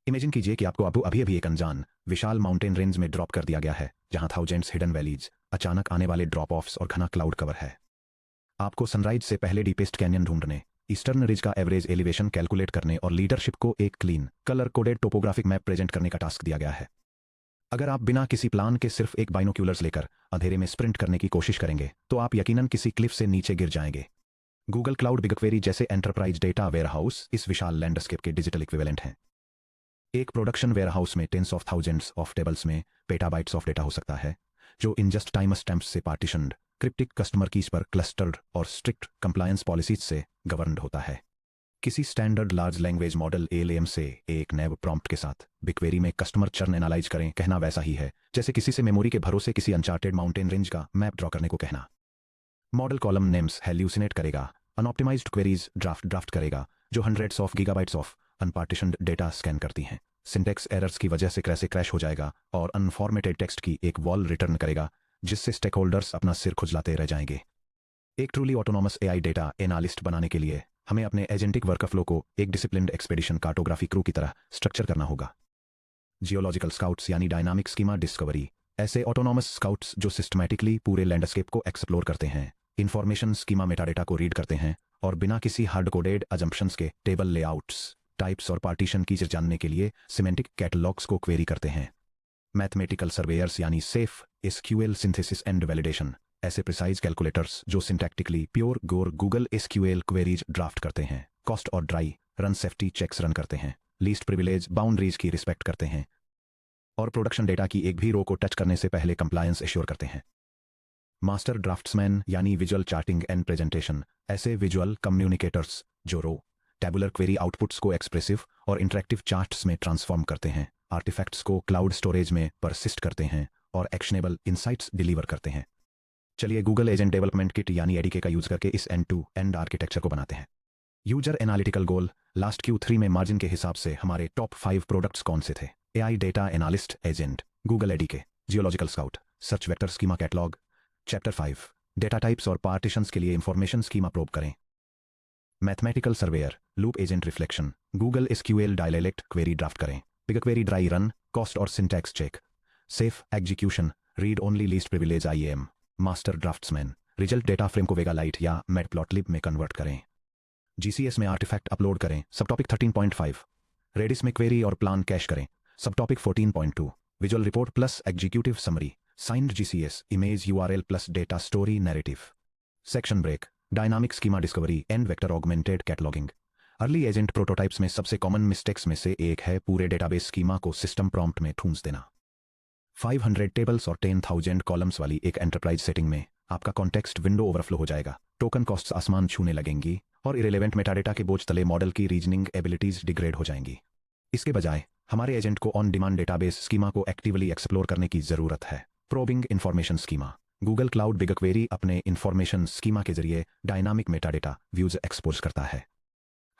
Imagine कीजिए कि आपको अभी-अभी एक अनजान, विशाल माउंटेन रेंज में ड्रॉप कर दिया गया है, जहां थाउजेंड्स हिडन वैलीज, अचानक आने वाले ड्रॉप ऑफ्स और घना क्लाउड कवर है। आपको सनराइज से पहले डीपेस्ट कैनियन ढूंढने, ईस्टर्न रिज का एवरेज एलिवेशन कैलकुलेट करने और लीडरशिप को एक clean, colour coded topographic map present करने का टास्क दिया गया है। अगर आप बिना किसी प्लान के सिर्फ एक बाइनोक्यूलर्स लेकर अंधेरे में स्प्रिंट करने की कोशिश करेंगे, तो आप यकीनन किसी क्लिफ से नीचे गिर जाएंगे। गूगल क्लाउड बिगक्वेरी जैसे एंटरप्राइज डेटा वेयरहाउस इस विशाल लैंडस्केप के डिजिटल इक्विवेलेंट हैं। एक प्रोडक्शन वेयरहाउस में tens of thousands of tables में पेटाबाइट्स ऑफ डेटा हो सकता है, जो इन जस्ट टाइम स्टैम्प्स से पार्टीशनड, क्रिप्टिक कस्टमर कीज पर क्लस्टर्ड और स्ट्रिक्ट कंप्लायंस पॉलिसीज से गवर्नड होता है। किसी standard large language model LM से एक नैब प्रॉम्प्ट के साथ बिगक्वेरी में कस्टमर चर्न एनालाइज करें कहना वैसा ही है जैसे किसी से मेमोरी के भरोसे किसी अनचार्टेड माउंटेन रेंज का मैप ड्रॉ करने को कहना। मॉडल कॉलम नेम्स हेल्यूसिनेट करेगा, अनऑप्टिमाइज्ड क्वेरीज ड्राफ्ट करेगा जो hundreds of gigabytes of unpartitioned data scan करती हैं। सिंटेक्स एरर्स की वजह से कैसे क्रैश हो जाएगा और अनफॉर्मेटेड टेक्स्ट की एक वॉल रिटर्न करेगा जिससे स्टेक होल्डर्स अपना सिर खुजलाते रह जाएंगे। एक truly autonomous AI data analyst बनाने के लिए हमें अपने एजेंटिक वर्कफ्लो को एक डिसिप्लिन्ड एक्सपेडिशन कार्टोग्राफी क्रू की तरह स्ट्रक्चर करना होगा। जियोलॉजिकल स्काउट्स यानी डायनामिक स्कीमा डिस्कवरी, ऐसे ऑटोनॉमस स्काउट्स जो सिस्टमैटिकली पूरे लैंडस्केप को एक्सप्लोर करते हैं, इंफॉर्मेशन स्कीमा मेटाडेटा को रीड करते हैं और बिना किसी हार्ड कोडेड अजम्पशंस के टेबल लेआउट्स, टाइप्स और पार्टीशन की जानने के लिए सिमेंटिक कैटलॉग्स को क्वेरी करते हैं। मैथमेटिकल सर्वेयर्स यानी safe SQL synthesis and validation, ऐसे प्रिसाइज कैलकुलेटर्स जो सिंटैक्टिकली प्योर गोर गूगल एसक्यूएल क्वेरीज ड्राफ्ट करते हैं, कॉस्ट और dry run safety checks run करते हैं, लीस्ट प्रिविलेज बाउंड्रीज की रिस्पेक्ट करते हैं और प्रोडक्शन डेटा की एक भी रो को टच करने से पहले कंप्लायंस एश्योर करते हैं। मास्टर ड्राफ्ट्समैन यानी विजुअल चार्टिंग एंड प्रेजेंटेशन, ऐसे विजुअल कम्युनिकेटर्स जो रो टेबुलर क्वेरी आउटपुट्स को एक्सप्रेसिव और इंटरेक्टिव चार्ट्स में ट्रांसफॉर्म करते हैं, आर्टिफैक्ट्स को क्लाउड स्टोरेज में परसिस्ट करते हैं और एक्शनेबल इंसाइट्स डिलीवर करते हैं। चलिए गूगल एजेंट डेवलपमेंट किट यानी एडीके का यूज करके इस एंड टू एंड आर्किटेक्चर को बनाते हैं। यूजर एनालिटिकल गोल, लास्ट Q3 में मार्जिन के हिसाब से हमारे टॉप 5 प्रोडक्ट्स कौन से थे? AI data analyst agent, Google ADK, geological scout, search vector schema catalog. Chapter 5, data types और पार्टीशंस के लिए इंफॉर्मेशन स्कीमा प्रोब करें। Mathematical surveyor, loop agent reflection, Google SQL dialect query draft करें। BigQuery dry run, cost और syntax check. Safe execution, read only least privilege IAM. Master draftsman, result data frame को Vega Lite या Matplotlib में convert करें। GCS में artifact upload करें। Subtopic 13.5, Redis में query और प्लान कैश करें। Subtopic 14.2, visual report plus executive summary, signed GCS, image URL plus data story narrative. Section break, dynamic schema discovery and vector augmented cataloging. Early agent prototypes में सबसे common mistakes में से एक है पूरे database schema को system prompt में ठूंस देना। 500 टेबल्स और 10,000 कॉलम्स वाली एक एंटरप्राइज सेटिंग में आपका कॉन्टेक्स्ट विंडो ओवरफ्लो हो जाएगा, टोकन कॉस्ट्स आसमान छूने लगेंगी और इरेलेवेंट मेटाडेटा के बोझ तले मॉडल की रीजनिंग एबिलिटीज डिग्रेड हो जाएंगी। इसके बजाय हमारे एजेंट को ऑन डिमांड डेटाबेस स्कीमा को एक्टिवली एक्सप्लोर करने की जरूरत है। Probing information schema, Google cloud बिगक्वेरी अपने इंफॉर्मेशन स्कीमा के जरिए डायनामिक मेटाडेटा व्यूज एक्सपोज करता है।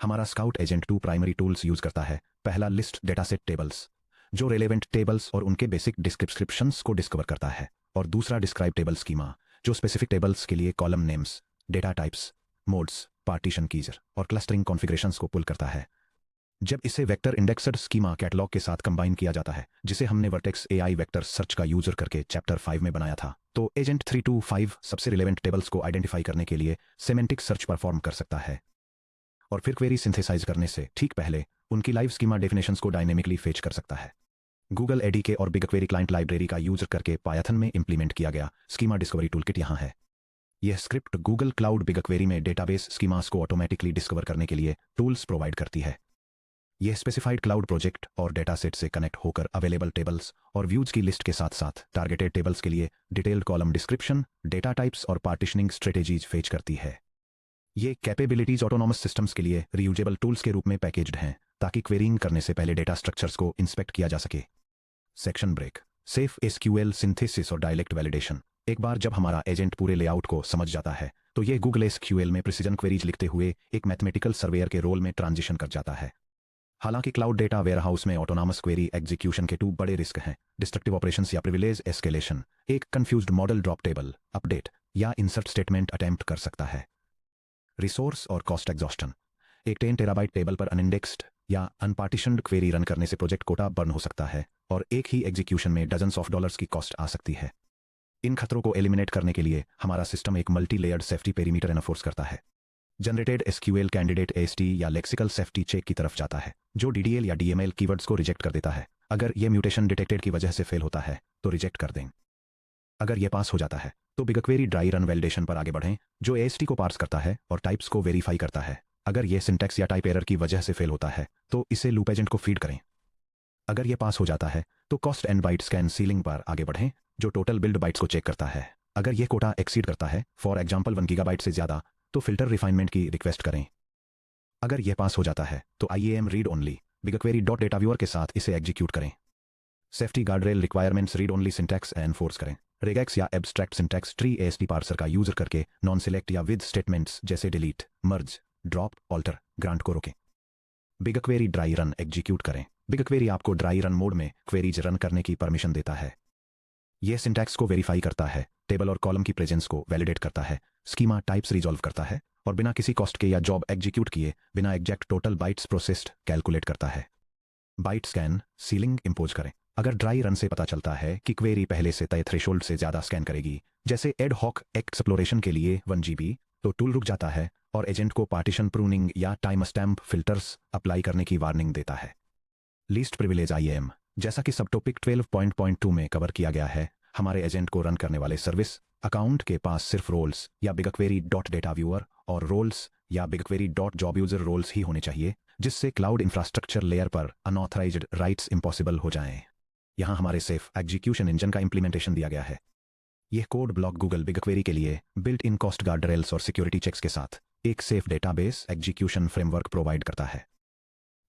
हमारा scout agent 2 primary tools use करता है। पहला, लिस्ट डेटासेट टेबल्स, जो रेलेवेंट टेबल्स और उनके बेसिक डिस्क्रिप्शंस को डिस्कवर करता है, और दूसरा, डिस्क्राइब टेबल स्कीमा, जो स्पेसिफिक टेबल्स के लिए column names, data types, modes, partition keys और क्लस्टरिंग कॉन्फ़िगरेशंस को पुल करता है। जब इसे वेक्टर इंडेक्सड स्कीमा कैटलॉग के साथ कंबाइन किया जाता है, जिसे हमने वर्टेक्स एआई वेक्टर सर्च का यूजर करके चैप्टर 5 में बनाया था, तो एजेंट 3 to 5 सबसे रिलेवेंट टेबल्स को आइडेंटिफाई करने के लिए सेमेंटिक सर्च परफॉर्म कर सकता है और फिर क्वेरी सिंथेसाइज करने से ठीक पहले उनकी लाइव स्कीमा डेफिनेशंस को डायनेमिकली फेच कर सकता है। गूगल एडीके और बिगक्वेरी क्लाइंट लाइब्रेरी का यूज करके पायथन में इंप्लीमेंट किया गया स्कीमा डिस्कवरी टूलकिट यहाँ है। यह स्क्रिप्ट गूगल क्लाउड बिगक्वेरी में डेटाबेस स्कीमास को ऑटोमेटिकली डिस्कवर करने के लिए टूल्स प्रोवाइड करती है। यह स्पेसिफाइड क्लाउड प्रोजेक्ट और डेटासेट से कनेक्ट होकर अवेलेबल टेबल्स और व्यूज की लिस्ट के साथ साथ टारगेटेड टेबल्स के लिए detailed column description, data types और पार्टीशनिंग स्ट्रेटेजीज फेच करती है। ये कैपेबिलिटीज ऑटोनॉमस सिस्टम्स के लिए रीयूजेबल टूल्स के रूप में पैकेज्ड हैं ताकि क्वेरीइंग करने से पहले डेटा स्ट्रक्चर्स को इंस्पेक्ट किया जा सके। Section break, safe SQL synthesis और डायलेक्ट वैलिडेशन। एक बार जब हमारा एजेंट पूरे लेआउट को समझ जाता है, तो यह गूगल एसक्यूएल में प्रिसीजन क्वेरीज लिखते हुए एक मैथमेटिकल सर्वेयर के रोल में ट्रांजिशन कर जाता है। हालांकि क्लाउड डेटा वेयरहाउस में ऑटोनॉमस क्वेरी एग्जीक्यूशन के 2 बड़े रिस्क हैं, डिस्ट्रक्टिव ऑपरेशंस या प्रिविलेज एस्केलेशन। एक confused model drop table, update या इंसर्ट स्टेटमेंट अटेम्प्ट कर सकता है। रिसोर्स और कॉस्ट एग्जॉस्टन, एक 10 टेराबाइट टेबल पर अनइंडेक्स्ड या अनपार्टीशन्ड क्वेरी रन करने से प्रोजेक्ट कोटा बर्न हो सकता है और एक ही एग्जीक्यूशन में डजन्स ऑफ डॉलर्स की कॉस्ट आ सकती है। इन खतरों को एलिमिनेट करने के लिए हमारा सिस्टम एक multi layered safety perimeter enforce करता है। जनरेटेड एसक्यूएल कैंडिडेट एएसटी या लेक्सिकल सेफ्टी चेक की तरफ जाता है, जो डीडीएल या डीएमएल कीवर्ड्स को रिजेक्ट कर देता है। अगर यह म्यूटेशन डिटेक्टेड की वजह से फेल होता है तो रिजेक्ट कर दें। अगर यह पास हो जाता है तो बिगक्वेरी ड्राई रन वैलिडेशन पर आगे बढ़ें, जो एएसटी को पार्स करता है और टाइप्स को वेरीफाई करता है। अगर यह सिंटैक्स या टाइप एरर की वजह से फेल होता है तो इसे लूप एजेंट को फीड करें। अगर यह पास हो जाता है तो cost and byte scan ceiling पर आगे बढ़ें, जो टोटल बिल्ड बाइट्स को चेक करता है। अगर यह कोटा एक्सीड करता है, फॉर एग्जाम्पल 1 गीगाबाइट से ज्यादा, तो फिल्टर रिफाइनमेंट की रिक्वेस्ट करें। अगर यह पास हो जाता है तो IAM read only बिगक्वेरी dot data viewer के साथ इसे एग्जीक्यूट करें। Safety guardrail requirements read only syntax enforce करें। रेगेक्स या abstract syntax tree AST parser का यूजर करके नॉन सिलेक्ट या विद स्टेटमेंट्स जैसे डिलीट, मर्ज, ड्रॉप, ऑल्टर, ग्रांट को रोकें। बिगक्वेरी ड्राई रन एग्जीक्यूट करें। बिगक्वेरी आपको ड्राई रन मोड में क्वेरीज रन करने की परमिशन देता है। यह सिंटैक्स को वेरीफाई करता है, टेबल और कॉलम की प्रेजेंस को वैलिडेट करता है, स्कीमा टाइप्स रिजॉल्व करता है और बिना किसी कॉस्ट के या जॉब एग्जीक्यूट किए बिना exact total bytes processed calculate करता है। बाइट स्कैन सीलिंग इंपोज करें। अगर ड्राई रन से पता चलता है कि क्वेरी पहले से तय थ्रेशोल्ड से ज्यादा स्कैन करेगी, जैसे एड हॉक एक्सप्लोरेशन के लिए 1 GB, तो टूल रुक जाता है और एजेंट को पार्टीशन प्रूनिंग या टाइम स्टैम्प फिल्टर्स अप्लाई करने की वार्निंग देता है। लीस्ट प्रिविलेज IAM, जैसा कि सब टॉपिक 12.2 में कवर किया गया है, हमारे एजेंट को रन करने वाले सर्विस अकाउंट के पास सिर्फ रोल्स या बिगक्वेरी डॉट डेटा व्यूअर और रोल्स या BigQuery dot job user roles ही होने चाहिए, जिससे क्लाउड इंफ्रास्ट्रक्चर लेयर पर अनऑथराइज्ड राइट्स इम्पॉसिबल हो जाएं। यहां हमारे सेफ एग्जीक्यूशन इंजन का इंप्लीमेंटेशन दिया गया है। यह कोड ब्लॉक गूगल बिगक्वेरी के लिए बिल्ट इन कॉस्ट गार्डरेल्स और सिक्योरिटी चेक्स के साथ एक safe database execution framework provide करता है।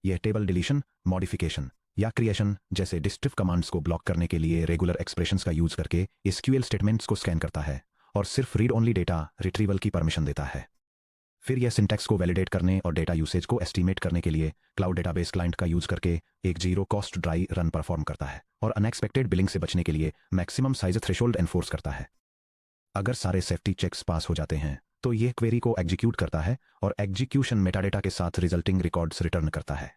यह टेबल डिलीशन, मॉडिफिकेशन या क्रिएशन जैसे डिस्ट्रिप कमांड्स को ब्लॉक करने के लिए रेगुलर एक्सप्रेशंस का यूज करके SQL स्टेटमेंट्स को स्कैन करता है और सिर्फ रीड ओनली डेटा रिट्रीवल की परमिशन देता है। फिर यह सिंटैक्स को वैलिडेट करने और डेटा यूसेज को एस्टीमेट करने के लिए क्लाउड डेटाबेस क्लाइंट का यूज करके एक zero cost dry run perform करता है और अनएक्सपेक्टेड बिलिंग से बचने के लिए मैक्सिमम साइज थ्रेशोल्ड एनफोर्स करता है। अगर सारे सेफ्टी चेक्स पास हो जाते हैं तो यह क्वेरी को एग्जीक्यूट करता है और एग्जीक्यूशन मेटाडेटा के साथ रिजल्टिंग रिकॉर्ड्स रिटर्न करता है।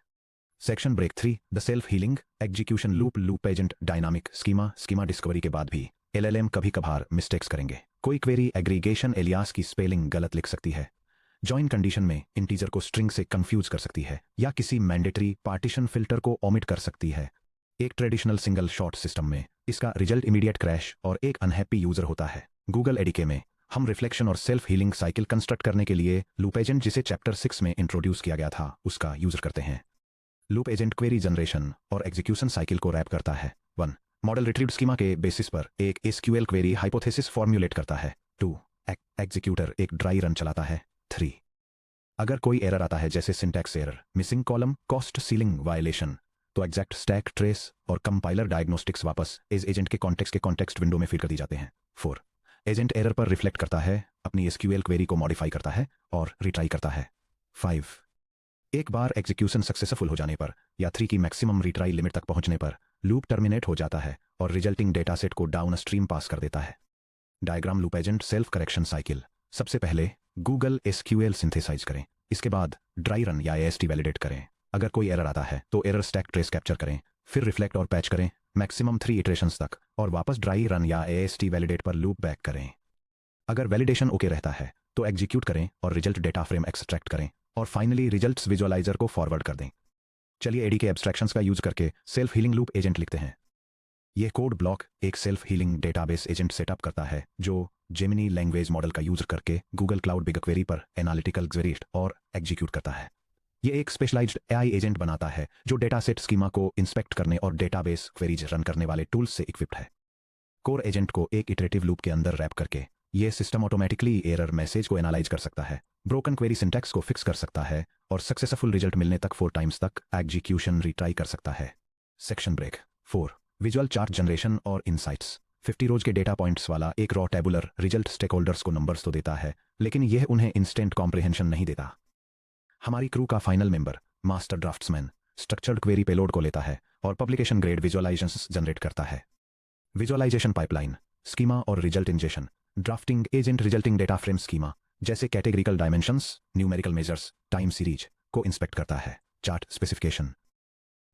Section break 3, the self healing execution loop. Loop agent dynamic schema discovery के बाद भी LLM कभी कभार मिस्टेक्स करेंगे। कोई क्वेरी एग्रीगेशन एलियास की स्पेलिंग गलत लिख सकती है, जॉइन कंडीशन में इंटीजर को स्ट्रिंग से कंफ्यूज कर सकती है या किसी मैंडेटरी पार्टीशन फिल्टर को ओमिट कर सकती है। एक ट्रेडिशनल सिंगल शॉट सिस्टम में इसका रिजल्ट इमीडिएट क्रैश और एक अनहैप्पी यूजर होता है। गूगल एडीके में हम रिफ्लेक्शन और सेल्फ हीलिंग साइकिल कंस्ट्रक्ट करने के लिए लूप एजेंट, जिसे चैप्टर 6 में इंट्रोड्यूस किया गया था, उसका यूज करते हैं। लूप एजेंट क्वेरी जनरेशन और एग्जीक्यूशन साइकिल को रैप करता है। 1. मॉडल रिट्रीव्ड स्कीमा के बेसिस पर एक SQL क्वेरी हाइपोथेसिस फॉर्म्युलेट करता है। 2. एग्जीक्यूटर एक ड्राई रन चलाता है। 3. अगर कोई एरर आता है जैसे syntax error, missing column, cost ceiling violation, तो एग्जैक्ट स्टैक ट्रेस और कंपाइलर डायग्नोस्टिक्स वापस इस एजेंट के कॉन्टेक्स्ट विंडो में फीड कर दी जाते हैं। 4. एजेंट एरर पर रिफ्लेक्ट करता है, अपनी SQL क्वेरी को मॉडिफाई करता है और रिट्राई करता है। 5. एक बार एग्जीक्यूशन सक्सेसफुल हो जाने पर या 3 की मैक्सिमम रिट्राई लिमिट तक पहुंचने पर लूप टर्मिनेट हो जाता है और रिजल्टिंग डेटा सेट को डाउन स्ट्रीम पास कर देता है। Diagram loop agent self correction cycle. सबसे पहले गूगल SQL सिंथेसाइज करें, इसके बाद ड्राई रन या AST वैलिडेट करें। अगर कोई एरर आता है तो एरर स्टैक ट्रेस कैप्चर करें, फिर रिफ्लेक्ट और पैच करें मैक्सिमम 3 इटरेशंस तक और वापस ड्राई रन या AST वैलिडेट पर लूप बैक करें। अगर वैलिडेशन ओके रहता है तो एग्जीक्यूट करें और रिजल्ट डेटा फ्रेम एक्सट्रैक्ट करें और फाइनली रिजल्ट्स विजुअलाइजर को फॉरवर्ड कर दें। चलिए एडीके एब्स्ट्रैक्शंस का यूज करके सेल्फ हीलिंग लूप एजेंट लिखते हैं। यह कोड ब्लॉक एक self healing database agent setup करता है जो जेमिनी लैंग्वेज मॉडल का यूज करके गूगल क्लाउड बिगक्वेरी पर एनालिटिकल क्वेरीज और एग्जीक्यूट करता है। यह एक स्पेशलाइज्ड AI एजेंट बनाता है जो डेटा सेट स्कीमा को इंस्पेक्ट करने और डेटाबेस क्वेरीज रन करने वाले टूल्स से इक्विप्ड है। कोर एजेंट को एक इटरेटिव लूप के अंदर रैप करके यह सिस्टम ऑटोमेटिकली एरर मैसेज को एनालाइज कर सकता है, ब्रोकन क्वेरी सिंटैक्स को फिक्स कर सकता है और सक्सेसफुल रिजल्ट मिलने तक 4 टाइम्स तक एग्जीक्यूशन रिट्राई कर सकता है। Section break 4, visual chart generation और इनसाइट्स। 50 रोज के डेटा पॉइंट्स वाला एक raw tabular result stakeholders को नंबर्स तो देता है, लेकिन यह उन्हें इंस्टेंट कॉम्प्रिहेंशन नहीं देता। हमारी क्रू का final member master draughtsman structured query payload को लेता है और पब्लिकेशन ग्रेड विजुअलाइजेशंस जनरेट करता है। विजुअलाइजेशन पाइपलाइन, स्कीमा और result injection. Drafting agent resulting data frame schema जैसे categorical dimensions, numerical measures, time series को इंस्पेक्ट करता है, चार्ट स्पेसिफिकेशन।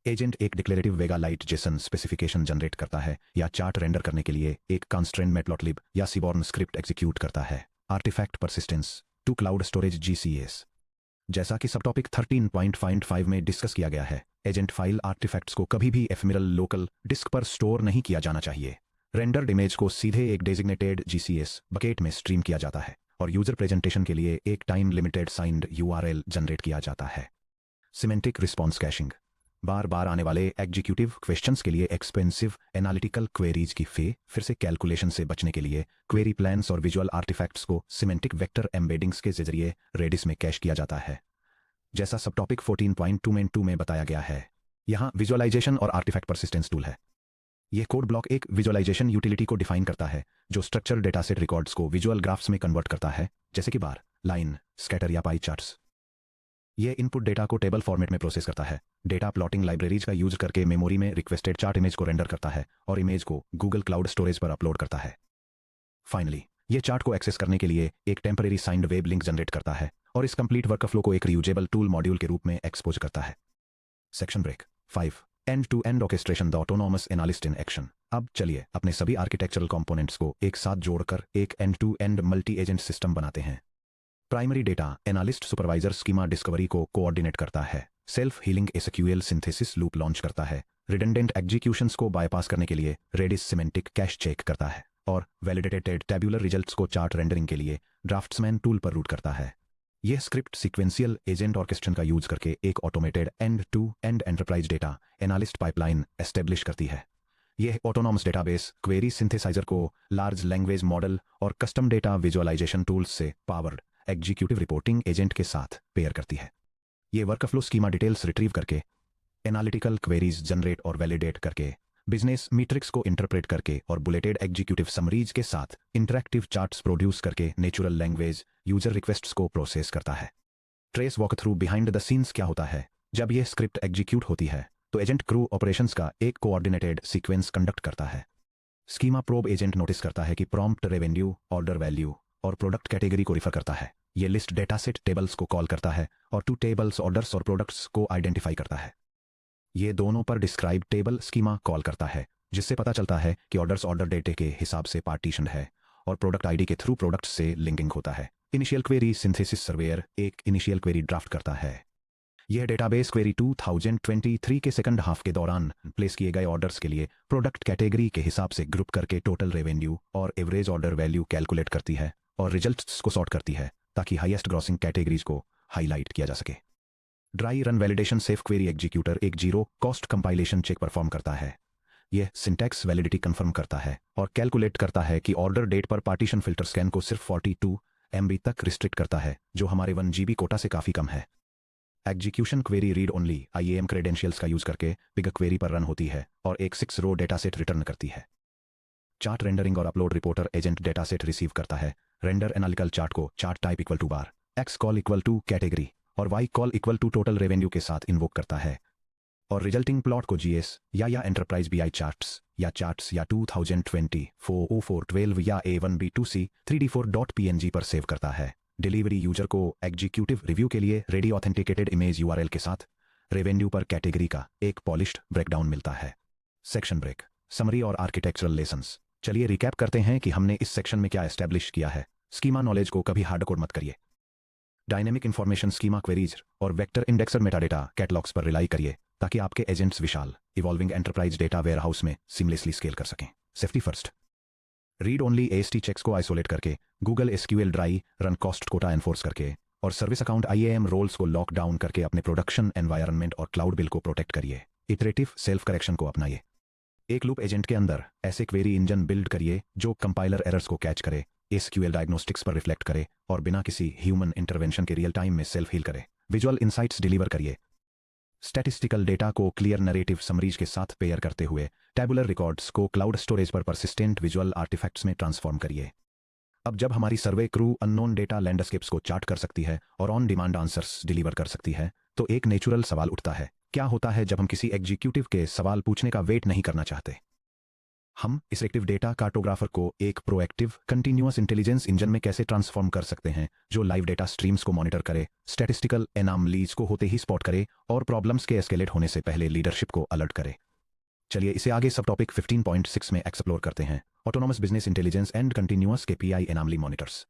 एजेंट एक declarative Vega lite JSON specification generate करता है या चार्ट रेंडर करने के लिए एक कॉन्स्ट्रेंट मैटप्लॉटलिब या सीबॉर्न स्क्रिप्ट एग्जीक्यूट करता है। Artifact persistence to cloud storage GCS. जैसा कि सब टॉपिक 13.5 में डिस्कस किया गया है, एजेंट फाइल आर्टिफैक्ट्स को कभी भी एफेमेरल लोकल डिस्क पर स्टोर नहीं किया जाना चाहिए। रेंडर्ड इमेज को सीधे एक डेजिग्नेटेड जीसीएस बकेट में स्ट्रीम किया जाता है और यूजर प्रेजेंटेशन के लिए एक time limited signed URL generate किया जाता है। Semantic response caching. बार बार आने वाले एग्जीक्यूटिव क्वेश्चंस के लिए एक्सपेंसिव एनालिटिकल क्वेरीज की फिर से कैलकुलेशन से बचने के लिए क्वेरी प्लान्स और विजुअल आर्टिफैक्ट्स को सिमेंटिक वेक्टर एम्बेडिंग्स के जरिए रेडिस में कैश किया जाता है, जैसा सब टॉपिक 14.2 में बताया गया है। यहाँ विजुअलाइजेशन और आर्टिफैक्ट परसिस्टेंस टूल है। यह कोड ब्लॉक एक विजुअलाइजेशन यूटिलिटी को डिफाइन करता है जो स्ट्रक्चर डेटासेट रिकॉर्ड्स को विजुअल ग्राफ्स में कन्वर्ट करता है, जैसे कि बार, लाइन, स्कैटर या पाई चार्ट्स। यह इनपुट डेटा को टेबल फॉर्मेट में प्रोसेस करता है, डेटा प्लॉटिंग लाइब्रेरीज का यूज करके मेमोरी में रिक्वेस्टेड चार्ट इमेज को रेंडर करता है और इमेज को गूगल क्लाउड स्टोरेज पर अपलोड करता है। फाइनली यह चार्ट को एक्सेस करने के लिए एक temporary signed web link generate करता है और इस कंप्लीट वर्कफ्लो को एक रियूजेबल टूल मॉड्यूल के रूप में एक्सपोज करता है। Section break 5 end to end orchestration the autonomous analyst in action. अब चलिए अपने सभी आर्किटेक्चरल कंपोनेंट्स को एक साथ जोड़कर एक end to end multi agent system बनाते हैं। Primary data analyst supervisor schema discovery को कोऑर्डिनेट करता है, self healing SQL synthesis loop launch करता है, रिडंडेंट एग्जीक्यूशंस को बायपास करने के लिए रेडिस सिमेंटिक कैश चेक करता है और वैलिडेटेड टेबुलर रिजल्ट्स को चार्ट रेंडरिंग के लिए ड्राफ्ट्समैन टूल पर रूट करता है। यह स्क्रिप्ट सीक्वेंशियल एजेंट ऑर्केस्ट्रेशन का यूज करके एक automated end to end enterprise data analyst pipeline establish करती है। यह ऑटोनॉमस डेटाबेस क्वेरी सिंथेसाइजर को लार्ज लैंग्वेज मॉडल और कस्टम डेटा विजुअलाइजेशन टूल्स से पावर्ड एग्जीक्यूटिव रिपोर्टिंग एजेंट के साथ पेयर करती है। यह वर्कफ्लो स्कीमा डिटेल्स रिट्रीव करके, एनालिटिकल क्वेरीज जनरेट और वैलिडेट करके, बिजनेस मीट्रिक्स को इंटरप्रेट करके और बुलेटेड एग्जीक्यूटिव समरीज के साथ इंटरैक्टिव चार्ट्स प्रोड्यूस करके नेचुरल लैंग्वेज यूजर रिक्वेस्ट्स को प्रोसेस करता है। Trace walk through behind the scenes क्या होता है जब यह स्क्रिप्ट एग्जीक्यूट होती है, तो एजेंट क्रू ऑपरेशंस का एक कोऑर्डिनेटेड सीक्वेंस कंडक्ट करता है। स्कीमा प्रोब एजेंट नोटिस करता है कि प्रॉम्प्ट रेवेन्यू, ऑर्डर वैल्यू और प्रोडक्ट कैटेगरी को रिफर करता है। यह लिस्ट डेटासेट टेबल्स को कॉल करता है और टू टेबल्स ऑर्डर्स और प्रोडक्ट्स को आइडेंटिफाई करता है। ये दोनों पर डिस्क्राइब टेबल स्कीमा कॉल करता है, जिससे पता चलता है कि ऑर्डर्स ऑर्डर डेटे के हिसाब से पार्टीशन है और प्रोडक्ट आईडी के थ्रू प्रोडक्ट्स से लिंकिंग होता है। इनिशियल क्वेरी सिंथेसिस सर्वेयर एक इनिशियल क्वेरी ड्राफ्ट करता है। यह डेटाबेस क्वेरी 2023 के सेकंड हाफ के दौरान प्लेस किए गए ऑर्डर्स के लिए प्रोडक्ट कैटेगरी के हिसाब से ग्रुप करके टोटल रेवेन्यू और एवरेज ऑर्डर वैल्यू कैलकुलेट करती है और रिजल्ट्स को सॉर्ट करती है ताकि हाईएस्ट ग्रॉसिंग कैटेगरीज को हाईलाइट किया जा सके। Dry run validation safe query executor एक zero cost compilation check perform करता है। यह सिंटैक्स वैलिडिटी कंफर्म करता है और कैलकुलेट करता है कि ऑर्डर डेट पर पार्टीशन फिल्टर स्कैन को सिर्फ 42 MB तक रिस्ट्रिक्ट करता है, जो हमारे 1 GB कोटा से काफ़ी कम है। Execution query read only IAM credentials का यूज करके बिग क्वेरी पर रन होती है और एक 6 रो डेटासेट रिटर्न करती है। चार्ट रेंडरिंग और upload reporter agent dataset receive करता है। रेंडर एनालिकल चार्ट को chart type equal to bar, x col equal to category और y col equal to total revenue के साथ इन्वोक करता है और रिजल्टिंग प्लॉट को GS या एंटरप्राइज BI चार्ट्स या 2024-04-12 या A1B2C 3D4.png पर सेव करता है। डिलीवरी यूजर को एग्जीक्यूटिव रिव्यू के लिए रेडी ऑथेंटिकेटेड इमेज URL के साथ रेवेन्यू पर कैटेगरी का एक पॉलिश्ड ब्रेकडाउन मिलता है। सेक्शन ब्रेक, समरी और आर्किटेक्चरल लेसन्स। चलिए रिकैप करते हैं कि हमने इस सेक्शन में क्या एस्टेब्लिश किया है। स्कीमा नॉलेज को कभी हार्ड कोड मत करिए। डायनेमिक इंफॉर्मेशन स्कीमा क्वेरीज और वेक्टर इंडेक्सर मेटाडेटा कैटलॉग्स पर रिलाई करिए ताकि आपके एजेंट्स विशाल इवॉल्विंग एंटरप्राइज डेटा वेयरहाउस में सीमलेसली स्केल कर सकें। Safety first, read only AST checks को आइसोलेट करके, Google SQL dry run cost quota enforce करके और सर्विस अकाउंट IAM रोल्स को लॉक डाउन करके अपने प्रोडक्शन एनवायरनमेंट और क्लाउड बिल को प्रोटेक्ट करिए। इटरेटिव सेल्फ करेक्शन को अपनाइए। एक लूप एजेंट के अंदर ऐसे क्वेरी इंजन बिल्ड करिए जो कंपाइलर एरर्स को कैच करे, SQL डायग्नोस्टिक्स पर रिफ्लेक्ट करे और बिना किसी ह्यूमन इंटरवेंशन के रियल टाइम में सेल्फ हील करे। विजुअल इनसाइट्स डिलीवर करिए। स्टैटिस्टिकल डेटा को क्लियर नरेटिव समरीज के साथ पेयर करते हुए टेबुलर रिकॉर्ड्स को क्लाउड स्टोरेज पर परसिस्टेंट विजुअल आर्टिफैक्ट्स में ट्रांसफॉर्म करिए। अब जब हमारी सर्वे क्रू अननोन डेटा लैंडस्केप्स को चार्ट कर सकती है और ऑन डिमांड आंसर्स डिलीवर कर सकती है, तो एक नेचुरल सवाल उठता है, क्या होता है जब हम किसी एग्जीक्यूटिव के सवाल पूछने का वेट नहीं करना चाहते? हम इस एक्टिव डेटा कार्टोग्राफर को एक प्रोएक्टिव कंटिन्यूअस इंटेलिजेंस इंजन में कैसे ट्रांसफॉर्म कर सकते हैं जो लाइव डेटा स्ट्रीम्स को मॉनिटर करे, स्टैटिस्टिकल एनामलीज को होते ही स्पॉट करे और प्रॉब्लम्स के एस्केलेट होने से पहले लीडरशिप को अलर्ट करे। चलिए इसे आगे सब टॉपिक 15.6 में एक्सप्लोर करते हैं, autonomous business intelligence and continuous KPI anomaly monitors.